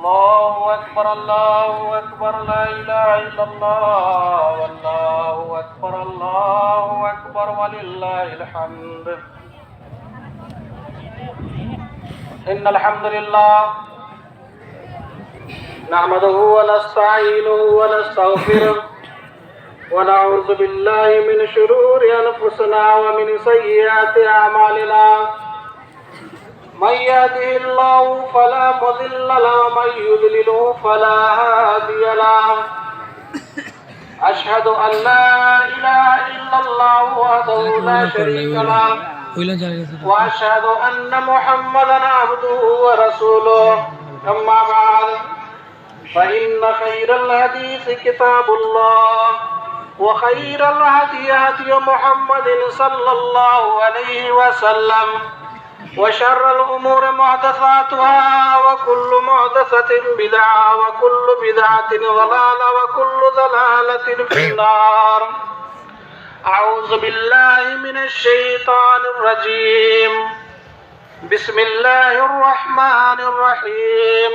الله أكبر الله أكبر لا إله إلا الله والله أكبر الله أكبر ولله الحمد. إن الحمد لله نحمده ونستعينه ونستغفره ونعوذ بالله من شرور أنفسنا ومن سيئات أعمالنا. من يهده الله فلا مضل له ومن يضلل فلا هادي له. أشهد أن لا إله إلا الله وحده لا شريك له وأشهد أن محمدا عبده ورسوله. أما بعد فإن خير الحديث كتاب الله وخير الهدي هدي محمد صلى الله عليه وسلم وشر الأمور محدثاتها وكل محدثة بدعة وكل بدعة ضلالة وكل ضلالة في النار. أعوذ بالله من الشيطان الرجيم. بسم الله الرحمن الرحيم.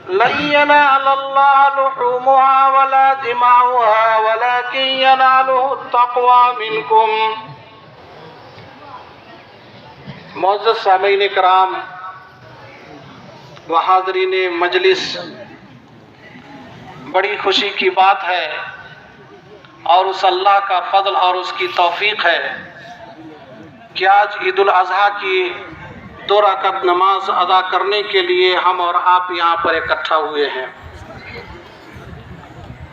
لن ينال الله لحومها ولا دماؤها ولكن يناله التقوى منكم. معزز سامعین کرام و حاضرین مجلس، بڑی خوشی کی بات ہے اور اس اللہ کا فضل اور اس کی توفیق ہے کہ آج عید الاضحیٰ کی 2 رکعت نماز ادا کرنے کے لیے ہم اور آپ یہاں پر اکٹھا ہوئے ہیں.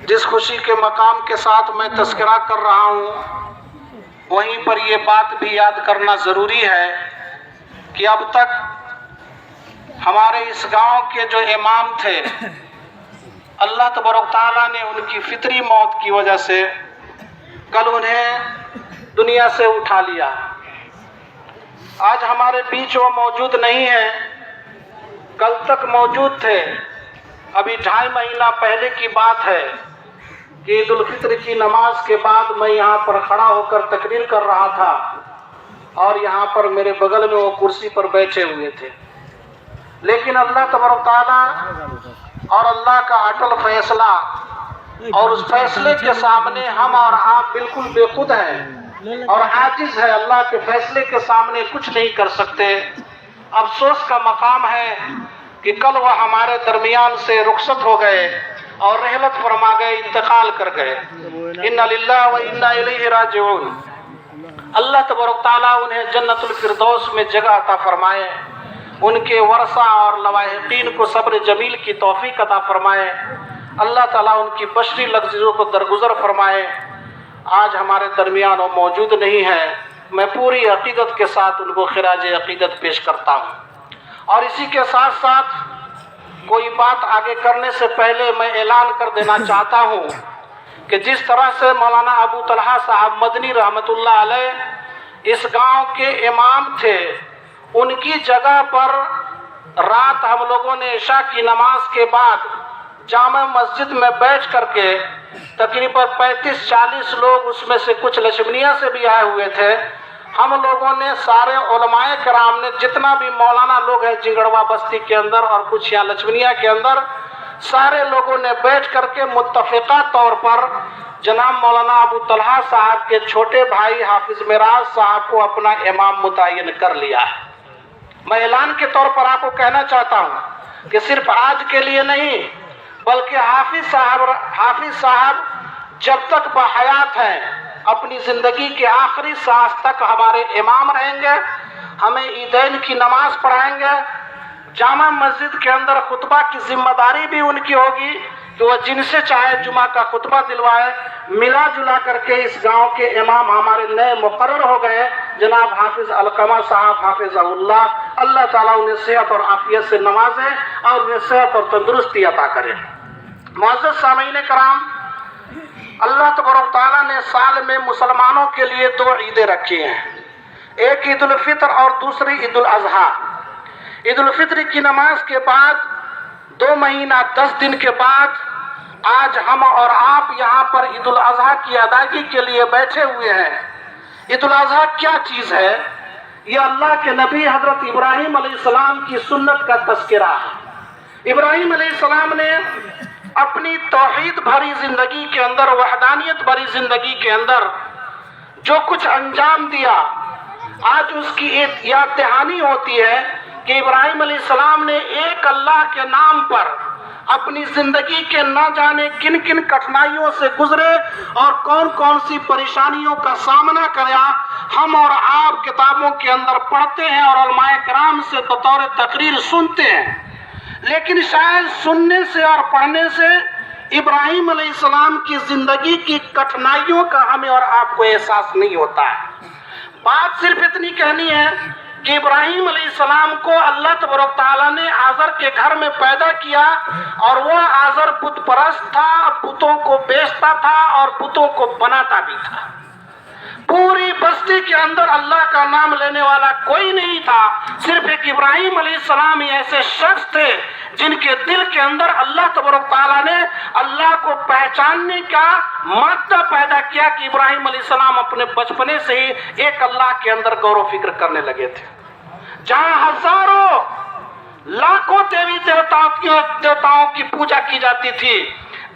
جس خوشی کے مقام کے ساتھ میں تذکرہ کر رہا ہوں، وہیں پر یہ بات بھی یاد کرنا ضروری ہے کہ اب تک ہمارے اس گاؤں کے جو امام تھے، اللہ تبارک تعالیٰ نے ان کی فطری موت کی وجہ سے کل انہیں دنیا سے اٹھا لیا. آج ہمارے بیچ وہ موجود نہیں ہیں، کل تک موجود تھے. ابھی 2.5 مہینہ پہلے کی بات ہے کہ عید الفطر کی نماز کے بعد میں یہاں پر کھڑا ہو کر تقریر کر رہا تھا اور یہاں پر میرے بغل میں وہ کرسی پر بیٹھے ہوئے تھے. لیکن اللہ تبارک تعالیٰ اور اللہ کا اٹل فیصلہ، اور اس فیصلے کے سامنے ہم اور آپ بالکل بے خود ہیں اور عاجز ہے. اللہ کے فیصلے کے سامنے کچھ نہیں کر سکتے. افسوس کا مقام ہے کہ کل وہ ہمارے درمیان سے رخصت ہو گئے اور رحلت فرما گئے، انتقال کر گئے. انا للہ و انا الیہ راجعون. اللہ تبارک تعالیٰ انہیں جنت الفردوس میں جگہ عطا فرمائے، ان کے ورثہ اور لواحقین کو صبر جمیل کی توفیق عطا فرمائے. اللہ تعالیٰ ان کی بشری لغزشوں کو درگزر فرمائے. آج ہمارے درمیان وہ موجود نہیں ہے. میں پوری عقیدت کے ساتھ ان کو خراج عقیدت پیش کرتا ہوں. اور اسی کے ساتھ ساتھ کوئی بات آگے کرنے سے پہلے میں اعلان کر دینا چاہتا ہوں کہ جس طرح سے مولانا ابو طلحہ صاحب مدنی رحمۃ اللہ علیہ اس گاؤں کے امام تھے، ان کی جگہ پر رات ہم لوگوں نے عشاء کی نماز کے بعد جامع مسجد میں بیٹھ کر کے تقریباً 35-40 لوگ، اس میں سے کچھ لچمنیا سے بھی آئے ہوئے تھے، ہم لوگوں نے سارے علماء کرام نے جتنا بھی مولانا لوگ ہیں جنگڑوا بستی کے اندر اور کچھ یہاں لچمنیا کے اندر، سارے لوگوں نے بیٹھ کر کے متفقہ طور پر جناب مولانا ابو طلحہ صاحب کے چھوٹے بھائی حافظ معراج صاحب کو اپنا امام متعین کر لیا ہے. میں اعلان کے طور پر آپ کو کہنا چاہتا ہوں کہ صرف آج کے لیے نہیں، بلکہ حافظ صاحب جب تک بحیات ہیں اپنی زندگی کے آخری سانس تک ہمارے امام رہیں گے. ہمیں عیدین کی نماز پڑھائیں گے. جامع مسجد کے اندر خطبہ کی ذمہ داری بھی ان کی ہوگی کہ وہ جن سے چاہے جمعہ کا خطبہ دلوائے. ملا جلا کر کے اس گاؤں کے امام ہمارے نئے مقرر ہو گئے، جناب حافظ علقمہ صاحب حافظہ اللہ. اللہ تعالیٰ انہیں صحت اور عافیت سے نوازے اور انہیں صحت اور تندرستی عطا کرے. معزز سامعین کرام، اللہ تبارک تعالیٰ نے سال میں مسلمانوں کے لیے 2 عیدیں رکھی ہیں، ایک عید الفطر اور دوسری عید الاضحیٰ. عید الفطر کی نماز کے بعد 2 مہینہ 10 دن کے بعد آج ہم اور آپ یہاں پر عید الاضحیٰ کی ادائیگی کے لیے بیٹھے ہوئے ہیں. عید الاضحیٰ کیا چیز ہے؟ یہ اللہ کے نبی حضرت ابراہیم علیہ السلام کی سنت کا تذکرہ ہے. ابراہیم علیہ السلام نے اپنی توحید بھری زندگی کے اندر، وحدانیت بھری زندگی کے اندر جو کچھ انجام دیا، آج اس کی ایک یاد دہانی ہوتی ہے کہ ابراہیم علیہ السلام نے ایک اللہ کے نام پر اپنی زندگی کے نہ جانے کن کن کٹھنائیوں سے گزرے اور کون کون سی پریشانیوں کا سامنا کرا، ہم اور آپ کتابوں کے اندر پڑھتے ہیں اور علماء کرام سے بطور تقریر سنتے ہیں، لیکن شاید سننے سے اور پڑھنے سے ابراہیم علیہ السلام کی زندگی کی کٹھنائیوں کا ہمیں اور آپ کو احساس نہیں ہوتا ہے۔ بات صرف اتنی کہنی ہے کہ ابراہیم علیہ السلام کو اللہ تبارک تعالیٰ نے آزر کے گھر میں پیدا کیا، اور وہ آزر بت پرست تھا، بتوں کو بیچتا تھا اور بتوں کو بناتا بھی تھا۔ پوری بستی کے اندر اللہ کا نام لینے والا کوئی نہیں تھا، صرف ایک ابراہیم علیہ السلام ہی ایسے شخص تھے جن کے دل کے اندر اللہ تبارک تعالیٰ نے اللہ کو پہچاننے کا مادہ پیدا کیا کہ ابراہیم علیہ السلام اپنے بچپنے سے ہی ایک اللہ کے اندر غور و فکر کرنے لگے تھے۔ جہاں ہزاروں لاکھوں دیوی دیوتاؤں کی پوجا کی جاتی تھی،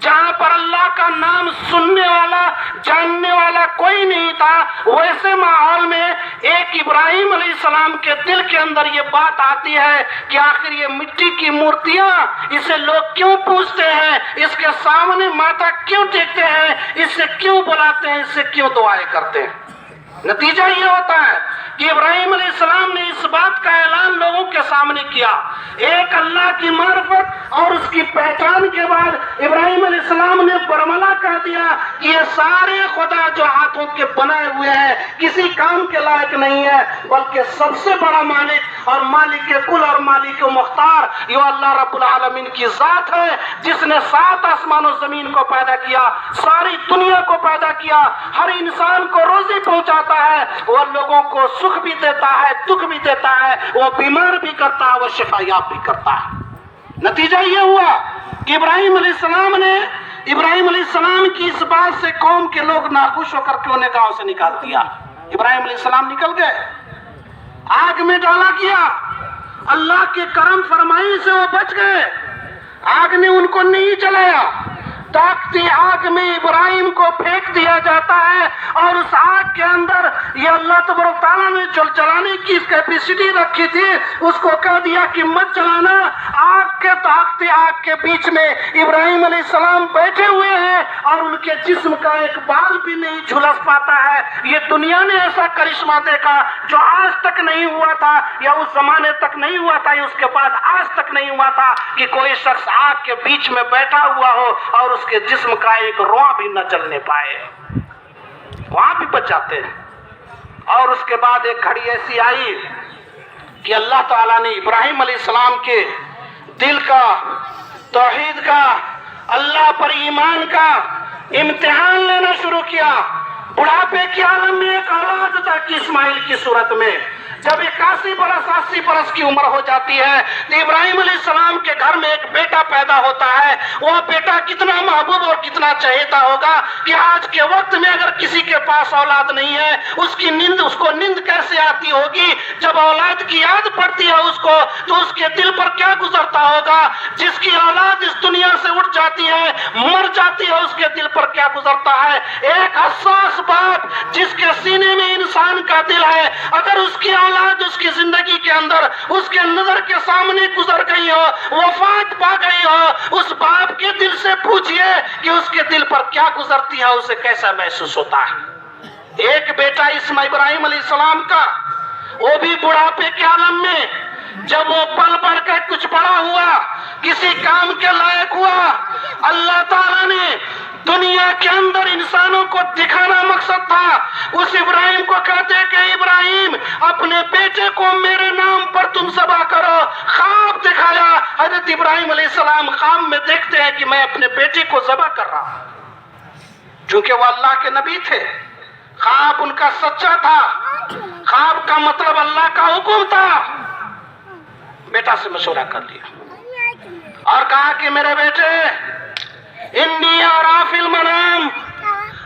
جہاں پر اللہ کا نام سننے والا جاننے والا کوئی نہیں تھا، ویسے ماحول میں ایک ابراہیم علیہ السلام کے دل کے اندر یہ بات آتی ہے کہ آخر یہ مٹی کی مورتیاں، اسے لوگ کیوں پوجتے ہیں، اس کے سامنے ماتھا کیوں ٹیکتے ہیں، اس سے کیوں بلاتے ہیں، اس سے کیوں دعائیں کرتے ہیں۔ نتیجہ یہ ہوتا ہے کہ ابراہیم علیہ السلام نے اس بات کا اعلان لوگوں کے سامنے کیا۔ ایک اللہ کی معرفت اور اس کی پہچان کے بعد ابراہیم علیہ السلام نے برملا کر دیا کہ یہ سارے خدا جو ہاتھوں کے بنائے ہوئے ہیں کسی کام کے لائق نہیں ہے، بلکہ سب سے بڑا مالک اور مالک کل اور مالک مختار یہ اللہ رب العالمین کی ذات ہے، جس نے 7 آسمان و زمین کو پیدا کیا، ساری دنیا کو پیدا کیا، ہر انسان کو روزی پہنچاتا ہے، وہ لوگوں کو سکھ بھی دیتا ہے، دکھ بھی دیتا ہے، وہ بیمار بھی کرتا ہے، وہ شفا یاب بھی کرتا ہے۔ نتیجہ یہ ہوا کہ ابراہیم علیہ السلام کی اس بات سے قوم کے لوگ ناخوش ہو کر کے انہیں گاؤں سے نکال دیا۔ ابراہیم علیہ السلام نکل گئے، آگ میں ڈالا گیا، اللہ کے کرم فرمائی سے وہ بچ گئے، آگ نے ان کو نہیں جلایا۔ تاکتی آگ میں ابراہیم کو پھینک دیا جاتا ہے، اور اس آگ کے اندر یہ اللہ تبارک تعالیٰ نے جو جلانے کی کیپیسٹی رکھی تھی اس کو کہہ دیا کہ مت جلانا۔ آگ کے تاکتی آگ کے بیچ میں ابراہیم علیہ السلام بیٹھے ہوئے ہیں اور ان کے جسم کا ایک بال بھی نہیں جھلس پاتا ہے۔ یہ دنیا نے ایسا کرشمہ دیکھا جو آج تک نہیں ہوا تھا، یا اس زمانے تک نہیں ہوا تھا، یا اس کے بعد آج تک نہیں ہوا تھا کہ کوئی شخص آگ کے بیچ میں بیٹھا ہوا ہو اور اس کے جسم کا ایک رواں بھی نہ چلنے پائے، وہاں بھی بچ جاتے ہیں۔ اور اس کے بعد ایک گھڑی ایسی آئی کہ اللہ تعالیٰ نے ابراہیم علیہ السلام کے دل کا، توحید کا، اللہ پر ایمان کا امتحان لینا شروع کیا۔ بڑھاپے کے عالم میں ایک اولاد تھا کہ اسماعیل کی صورت میں جب 81 برس 80 برس کی عمر ہو جاتی ہے تو ابراہیم علیہ السلام کے گھر میں ایک بیٹا پیدا ہوتا ہے۔ وہ بیٹا کتنا محبوب اور کتنا چہیتا ہوگا کہ آج کے وقت میں اگر کسی کے پاس اولاد نہیں ہے اس کو نیند کیسے آتی ہوگی۔ جب اولاد کی یاد پڑتی ہے اس کو تو اس کے دل پر کیا گزرتا ہوگا۔ جس کی اولاد اس دنیا سے اٹھ جاتی ہے، مر جاتی ہے، اس کے دل پر کیا گزرتا ہے۔ ایک حساس باپ جس کے سینے میں انسان کا دل ہے، اگر اس کی اولاد اس کی زندگی کے اندر اس کے نظر کے سامنے گزر گئی ہو، وفات پا گئی ہو، اس باپ کے دل سے پوچھئے کہ اس کے دل پر کیا گزرتی ہے، اسے کیسا محسوس ہوتا ہے۔ ایک بیٹا ابراہیم علیہ السلام کا، وہ بھی بڑھاپے کے عالم میں جب وہ پل بڑھ کر کچھ بڑا ہوا، کسی کام کے لائق ہوا، اللہ تعالیٰ نے دنیا کے اندر انسانوں کو دکھانا مقصد تھا۔ اس ابراہیم کو کہتے کہ ابراہیم اپنے بیٹے کو میرے نام پر تم ذبح کرو۔ خواب دکھایا، حضرت ابراہیم علیہ السلام خواب میں دیکھتے ہیں کہ میں اپنے بیٹے کو ذبح کر رہا ہوں، چونکہ وہ اللہ کے نبی تھے، خواب ان کا سچا تھا، خواب کا مطلب اللہ کا حکم تھا۔ بیٹا سے مشورہ کر لیا اور کہا کہ میرے بیٹے، انی ارا فی المنام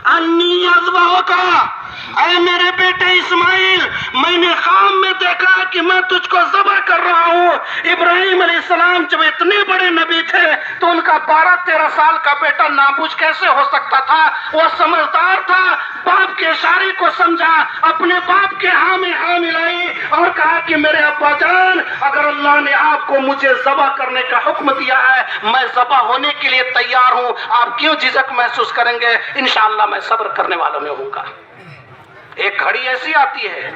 انی اذبحک، اے میرے بیٹے اسماعیل، میں نے خواب میں دیکھا کہ میں تجھ کو ذبح کر رہا ہوں۔ ابراہیم علیہ السلام جب اتنے بڑے نبی تھے تو ان کا 12-13 سال کا بیٹا نابوج کیسے ہو سکتا تھا؟ وہ سمجھدار تھا، باپ کے اشارے کو سمجھا، اپنے باپ کے ہاں میں ہاں ملائی اور کہا کہ میرے ابا جان، اگر اللہ نے آپ کو مجھے ذبح کرنے کا حکم دیا ہے، میں ذبح ہونے کے لیے تیار ہوں، آپ کیوں جھجک محسوس کریں گے؟ انشاءاللہ میں صبر کرنے والوں میں ہوں گا۔ ایک گھڑی ایسی آتی ہے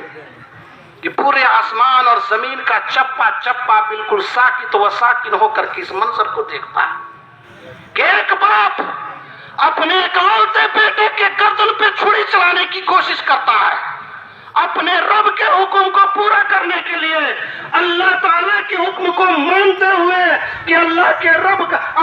کہ پورے آسمان اور زمین کا چپا چپا بالکل ساکت و ساکن ہو کر کے اس منظر کو دیکھتا ہے کہ ایک باپ اپنے اکلوتے بیٹے کے گردن پہ چھری چلانے کی کوشش کرتا ہے، اپنے رب کے حکم کو پورا کرنے کے لیے، اللہ تعالیٰ کے حکم کو مانتے ہوئے کہ اللہ کے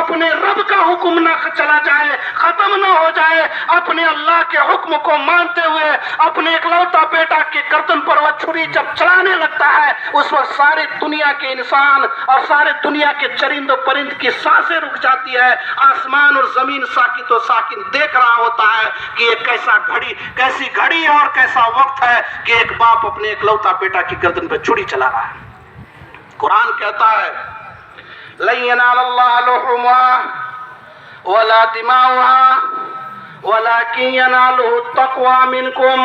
اپنے رب کا حکم نہ چلا جائے، ختم نہ ہو جائے، اپنے اللہ کے حکم کو مانتے ہوئے اپنے اکلوتا بیٹا کے گردن پر وہ چھری جب چلانے لگتا ہے، اس وقت سارے دنیا کے انسان اور سارے دنیا کے چرند و پرند کی سانسیں رک جاتی ہے، آسمان اور زمین ساکت و ساکن دیکھ رہا ہوتا ہے کہ یہ کیسی گھڑی اور کیسا وقت ہے کہ ایک باپ اپنے اکلوتا بیٹا کی گردن پہ چھری چلا رہا ہے۔ قرآن کہتا ہے لَن يَنَالَ اللَّهَ لُحُومُهَا وَلَا دِمَاؤُهَا وَلَكِن يَنَالُهُ التَّقْوَىٰ مِنكُمْ۔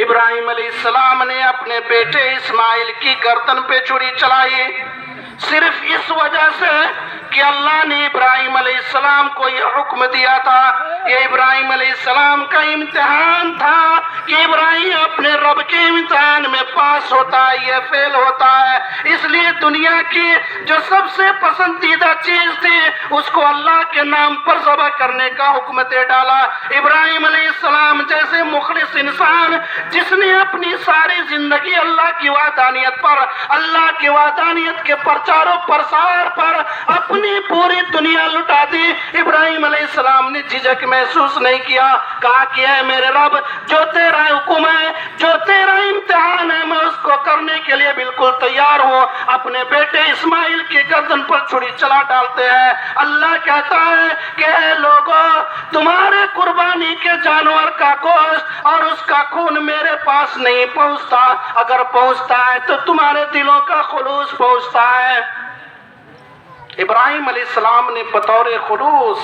ابراہیم علیہ السلام نے اپنے بیٹے اسماعیل کی گردن پہ چھری چلائی صرف اس وجہ سے کہ اللہ نے ابراہیم علیہ السلام کو یہ حکم دیا تھا۔ یہ ابراہیم علیہ السلام کا امتحان تھا کہ ابراہیم اپنے رب کے امتحان میں پاس ہوتا ہے، یہ فیل ہوتا ہے۔ اس لیے دنیا کی جو سب سے پسندیدہ چیز تھی اس کو اللہ کے نام پر ذبح کرنے کا حکم دے ڈالا۔ ابراہیم علیہ السلام جیسے مخلص انسان جس نے اپنی ساری زندگی اللہ کی وحدانیت پر، اللہ کی وحدانیت کے پرچار و پرسار پر اپنی پوری دنیا لٹا دی، ابراہیم علیہ السلام نے جھجک محسوس نہیں کیا، کہا کہ اے میرے رب، جو تیرا حکم ہے، جو تیرا امتحان ہے، میں اس کو کرنے کے لیے بالکل تیار ہوں۔ اپنے بیٹے اسماعیل کی گردن پر چھری چلا ڈالتے ہیں۔ اللہ کہتا ہے کہ اے لوگوں، تمہارے قربانی کے جانور کا گوشت اور اس کا خون میرے پاس نہیں پہنچتا، اگر پہنچتا ہے تو تمہارے دلوں کا خلوص پہنچتا ہے۔ ابراہیم علیہ السلام نے بطور خلوص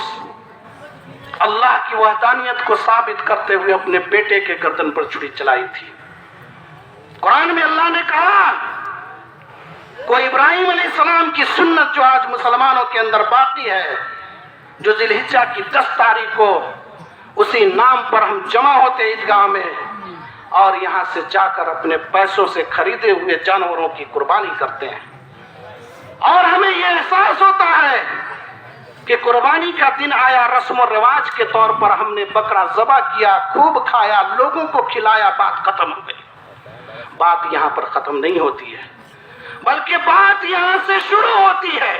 اللہ کی وحدانیت کو ثابت کرتے ہوئے اپنے بیٹے کے گردن پر چھری چلائی تھی۔ قرآن میں اللہ نے کہا کوئی ابراہیم علیہ السلام کی سنت جو آج مسلمانوں کے اندر باقی ہے، جو ذی الحجہ کی 10 تاریخ کو اسی نام پر ہم جمع ہوتے عیدگاہ میں اور یہاں سے جا کر اپنے پیسوں سے خریدے ہوئے جانوروں کی قربانی کرتے ہیں، اور ہمیں یہ احساس ہوتا ہے کہ قربانی کا دن آیا، رسم و رواج کے طور پر ہم نے بکرا ذبح کیا، خوب کھایا، لوگوں کو کھلایا، بات ختم ہو گئی۔ بات یہاں پر ختم نہیں ہوتی ہے، بلکہ بات یہاں سے شروع ہوتی ہے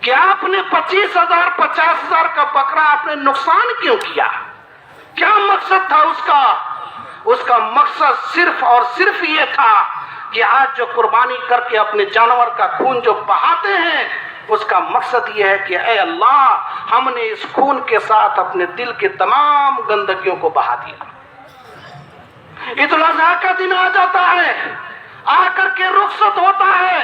کہ آپ نے 25,000 50,000 کا بکرا آپ نے نقصان کیوں کیا؟ کیا مقصد تھا اس کا؟ اس کا مقصد صرف اور صرف یہ تھا کہ آج جو قربانی کر کے اپنے جانور کا خون جو بہاتے ہیں، اس کا مقصد یہ ہے کہ اے اللہ، ہم نے اس خون کے ساتھ اپنے دل کے تمام گندگیوں کو بہا دیا۔ عید الاضحیٰ کا دن آ جاتا ہے، آ کر کے رخصت ہوتا ہے،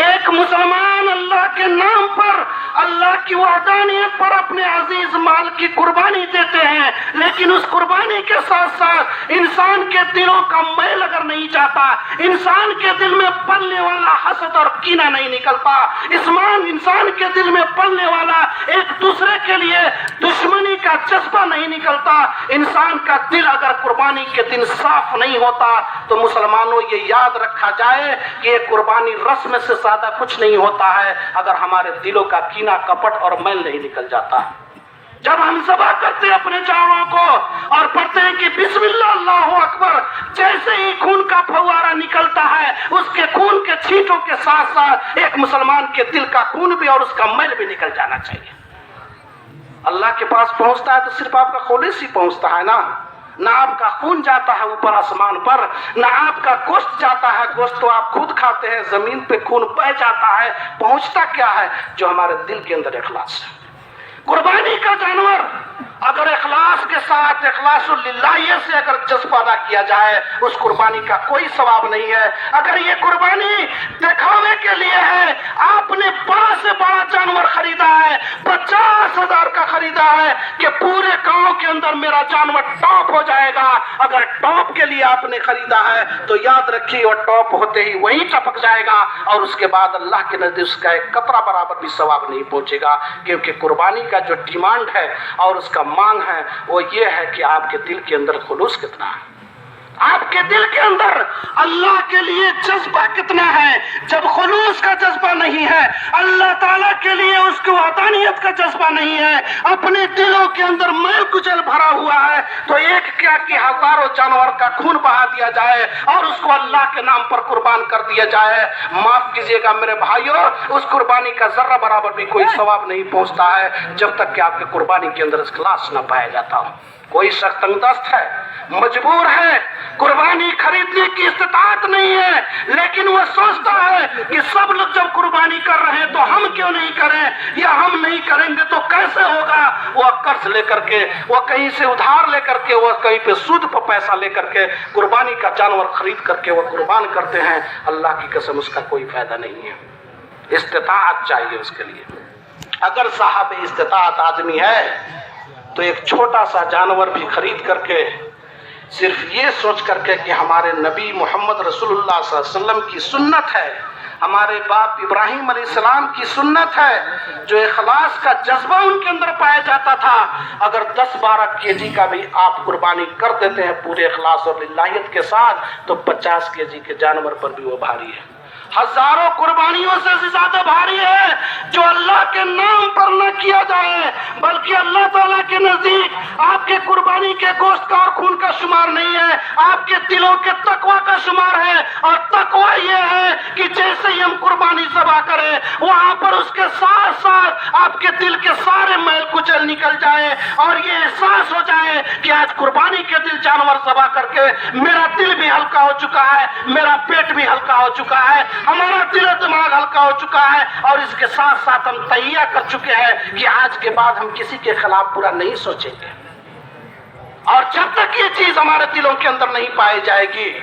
ایک مسلمان اللہ کے نام پر، اللہ کی وحدانیت پر اپنے عزیز مال کی قربانی دیتے ہیں، لیکن اس قربانی کے ساتھ ساتھ انسان کے دلوں کا میل اگر نہیں جاتا، انسان کے دل میں پلنے والا حسد اور کینہ نہیں نکلتا، انسان کے دل میں پلنے والا ایک دوسرے کے لیے دشمنی کا جذبہ نہیں نکلتا، انسان کا دل اگر قربانی کے دن صاف نہیں ہوتا تو مسلمانوں یہ یاد رکھا جائے کہ یہ قربانی رسم سے زیادہ کچھ نہیں ہوتا ہے اگر ہمارے دلوں کا کینہ کپٹ اور میل نہیں نکل جاتا۔ جب ہم ذبح کرتے اپنے جانوروں کو اور پڑھتے ہیں کہ بسم اللہ اللہ اکبر، جیسے ہی خون کا پھوارا نکلتا ہے، اس کے خون کے چھینٹوں کے ساتھ ساتھ ایک مسلمان کے دل کا خون بھی اور اس کا میل بھی نکل جانا چاہیے۔ اللہ کے پاس پہنچتا ہے تو صرف آپ کا خلوص ہی پہنچتا ہے نا، نہ آپ کا خون جاتا ہے اوپر آسمان پر، نہ آپ کا گوشت جاتا ہے، گوشت تو آپ خود کھاتے ہیں، زمین پہ خون بہہ جاتا ہے، پہنچتا کیا ہے؟ جو ہمارے دل کے اندر اخلاص ہے۔ قربانی کا جانور اگر اخلاص کے ساتھ اخلاص سے اگر جذبہ ادا کیا جائے اس قربانی کا کوئی ثواب نہیں ہے. اگر یہ قربانی دکھاوے کے لیے ہے، آپ نے بڑا سے بڑا جانور خریدا ہے، 50,000 کا خریدا ہے کہ پورے گاؤں کے اندر میرا جانور ٹاپ ہو جائے گا، اگر ٹاپ کے لیے آپ نے خریدا ہے تو یاد رکھیے وہ ٹاپ ہوتے ہی وہیں ٹپک جائے گا اور اس کے بعد اللہ کے نزدیک اس کا ایک قطرہ برابر بھی ثواب نہیں پہنچے گا. کیونکہ قربانی کا جو ڈیمانڈ ہے اور اس کا مانگ ہے وہ یہ ہے کہ آپ کے دل کے اندر خلوص کتنا ہے، آپ کے دل کے اندر اللہ کے لیے جذبہ کتنا ہے. جب خلوص کا جذبہ نہیں ہے، اللہ تعالیٰ کے لیے اس کی وحدانیت کا جذبہ نہیں ہے، اپنے دلوں کے اندر میل کچل بھرا ہوا ہے، تو ایک کیا کہ ہزاروں جانور کا خون بہا دیا جائے اور اس کو اللہ کے نام پر قربان کر دیا جائے. معاف کیجیے گا میرے بھائیوں، اس قربانی کا ذرہ برابر بھی کوئی ثواب نہیں پہنچتا ہے جب تک کہ آپ کی قربانی کے اندر اخلاص نہ پایا جاتا ہو. کوئی شخص تنگ دست ہے، مجبور ہے، قربانی خریدنے کی استطاعت نہیں ہے، لیکن وہ سوچتا ہے کہ سب لوگ جب قربانی کر رہے ہیں تو ہم کیوں نہیں کریں، یا ہم نہیں کریں گے تو کیسے ہوگا. وہ قرض لے کر کے، وہ کہیں سے ادھار لے کر کے، وہ کہیں پہ سود پر پیسہ لے کر کے قربانی کا جانور خرید کر کے وہ قربان کرتے ہیں. اللہ کی قسم اس کا کوئی فائدہ نہیں ہے. استطاعت چاہیے اس کے لیے. اگر صاحب استطاعت آدمی ہے تو ایک چھوٹا سا جانور بھی خرید کر کے صرف یہ سوچ کر کے کہ ہمارے نبی محمد رسول اللہ صلی اللہ علیہ وسلم کی سنت ہے، ہمارے باپ ابراہیم علیہ السلام کی سنت ہے، جو اخلاص کا جذبہ ان کے اندر پایا جاتا تھا، اگر 10-12 kg کا بھی آپ قربانی کر دیتے ہیں پورے اخلاص اور للہیت کے ساتھ تو 50 kg کے جانور پر بھی وہ بھاری ہے. ہزاروں قربانیوں سے زیادہ بھاری ہے جو اللہ کے نام پر نہ کیا جائے، بلکہ اللہ تعالیٰ کے نزدیک آپ کے قربانی کے گوشت کا اور خون کا شمار نہیں ہے، آپ کے دلوں کے تقوی کا شمار ہے. اور تقوی یہ ہے کہ جیسے ہی ہم قربانی ذبح کریں وہاں پر اس کے ساتھ ساتھ آپ کے دل کے سارے میل کچل نکل جائے اور یہ احساس ہو جائے کہ آج قربانی کے دل جانور ذبح کر کے میرا دل بھی ہلکا ہو چکا ہے، میرا پیٹ بھی ہلکا ہو چکا ہے، ہمارا دل و دماغ ہلکا ہو چکا ہے، اور اس کے ساتھ ساتھ ہم تہیہ کر چکے ہیں کہ آج کے بعد ہم کسی کے خلاف برا نہیں سوچیں گے. اور جب تک یہ چیز ہمارے دلوں کے اندر نہیں پائی جائے گی،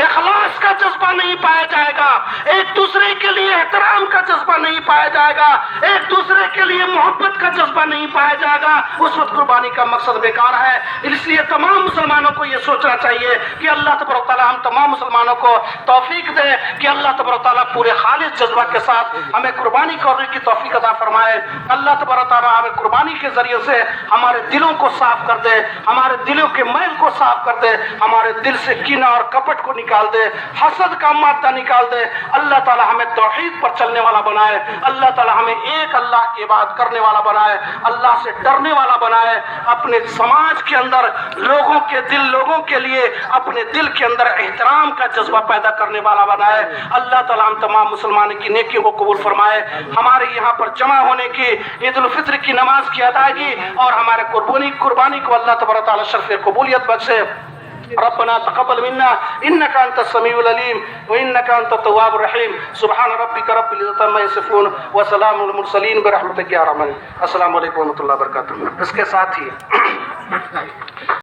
اخلاص کا جذبہ نہیں پایا جائے گا، ایک دوسرے کے لیے احترام کا جذبہ نہیں پایا جائے گا، ایک دوسرے کے لیے محبت کا جذبہ نہیں پایا جائے گا، اس وقت قربانی کا مقصد بیکار ہے. اس لیے تمام مسلمانوں کو یہ سوچنا چاہیے کہ اللہ تبارک و تعالیٰ ہم تمام مسلمانوں کو توفیق دے کہ اللہ تبارک و تعالیٰ پورے خالص جذبہ کے ساتھ ہمیں قربانی کرنے کی توفیق عطا فرمائے. اللہ تبارک و تعالیٰ ہمیں قربانی کے ذریعے سے ہمارے دلوں کو صاف کر دے، ہمارے دلوں کے میل کو صاف کر دے، ہمارے دل سے کینہ اور کپٹ کو نکال دے، حسد کا مادہ نکال دے. اللہ تعالیٰ ہمیں توحید پر چلنے والا بنائے، اللہ تعالیٰ ہمیں ایک اللہ کی عبادت کرنے والا بنائے، اللہ سے ڈرنے والا بنائے، اپنے سماج کے اندر لوگوں کے لیے اپنے دل کے اندر احترام کا جذبہ پیدا کرنے والا بنائے. اللہ تعالیٰ ہم تمام مسلمان کی نیکیوں کو قبول فرمائے. ہمارے یہاں پر جمع ہونے کی عید الفطر کی نماز کی ادائیگی اور ہمارے قربانی کو اللہ تبارک و تعالیٰ شرف قبولیت بخشے. ربنا تقبل منا انك انت السميع العليم وانك انت التواب الرحيم. سبحان ربك رب العزة عما يصفون وسلام على المرسلين برحمتك يا ارحم الراحمين. السلام علیکم ورحمۃ اللہ وبرکاتہ. اس کے ساتھ ہی